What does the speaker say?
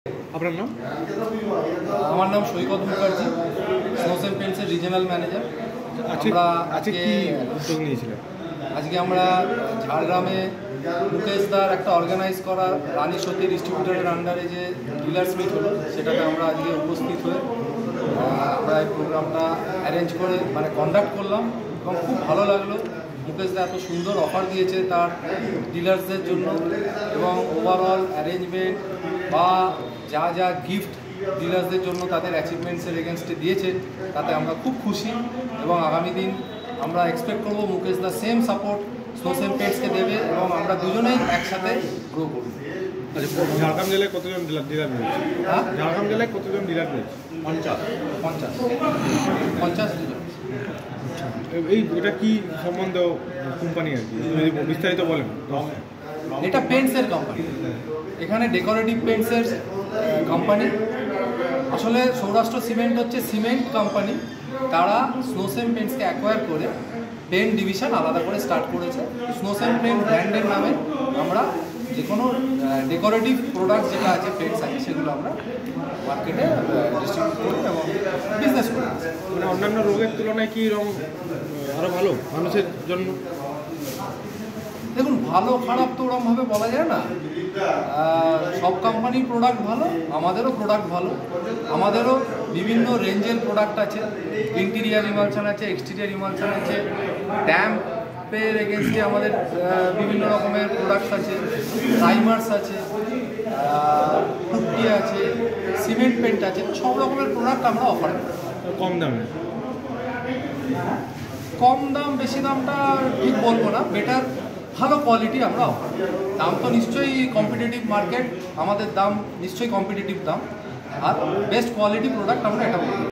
আপনার নাম? আমার নাম সৈকত মুখার্জি, স্নোসেম পেন্টসের রিজিওনাল ম্যানেজার। আমরা আজকে কি উদ্যোগ নিয়েছিলেন? আজকে আমরা ঝাড়গ্রামে মুকেশদার একটা অর্গানাইজ করা রানী সতী ডিস্ট্রিবিউটরের আন্ডারে যে ডিলার্স মিট হলো, সেটাতে আমরা আজকে উপস্থিত হয়ে আমরা এই প্রোগ্রামটা অ্যারেঞ্জ করে কন্ডাক্ট করলাম এবং খুব ভালো লাগলো। মুকেশদা এত সুন্দর অফার দিয়েছে তার ডিলার্সদের জন্য এবং ওভারঅল অ্যারেঞ্জমেন্ট বা যা যা গিফট ডিলার্সদের জন্য তাদের অ্যাচিভমেন্টসের এগেনস্টে দিয়েছে, তাতে আমরা খুব খুশি এবং আগামী দিন আমরা এক্সপেক্ট করবো মুকেশদা সেম সাপোর্ট স্নোসেম পেন্টসকে দেবে এবং আমরা দুজনেই একসাথে গ্রো করব। ঝাড়গ্রাম জেলায় কতজন ডিলার রয়েছে? হ্যাঁ, ঝাড়গ্রাম জেলায় কতজন ডিলার রয়েছে? 50 ডিলার। এটা কি সম্বন্ধ কোম্পানি আর কি, বিস্তারিত বলেন। এটা পেন্টসের কোম্পানি, এখানে ডেকোরেটিভ পেন্টসের কোম্পানি। আসলে সৌরাষ্ট্র সিমেন্ট হচ্ছে সিমেন্ট কোম্পানি, তারা স্নোসেম পেন্টসকে অ্যাকোয়ার করে পেন্ট ডিভিশন আলাদা করে স্টার্ট করেছে। স্নোসেম পেন্ট ব্র্যান্ডের নামে আমরা যে কোনো ডেকোরেটিভ প্রোডাক্ট যেটা আছে পেন্টস আছে সেগুলো আমরা মার্কেটে ডিস্ট্রিবিউট করি এবং বিজনেস করি। অন্যান্য রোগের তুলনায় কি রং আরও ভালো মানুষের জন্য? দেখুন, ভালো খারাপ তো ওরকমভাবে বলা যায় না। সব কোম্পানির প্রোডাক্ট ভালো, আমাদেরও প্রোডাক্ট ভালো। আমাদেরও বিভিন্ন রেঞ্জের প্রোডাক্ট আছে, ইন্টেরিয়ার ইমালশন আছে, এক্সটেরিয়ার ইমালশন আছে, ড্যাম্পের এগেনস্টে আমাদের বিভিন্ন রকমের প্রোডাক্টস আছে, প্রাইমার্স আছে, পুট্টি আছে, সিমেন্ট পেন্ট আছে, সব রকমের প্রোডাক্ট আমরা অফার করি। কম দামে? কম দাম বেশি দামটা ঠিক বলবো না, বেটার ভালো কোয়ালিটি আমরা অফার। দাম তো নিশ্চয়ই কম্পিটিটিভ মার্কেট, আমাদের দাম নিশ্চয়ই কম্পিটিটিভ দাম, আর বেস্ট কোয়ালিটি প্রোডাক্ট আমরা এটা বলি।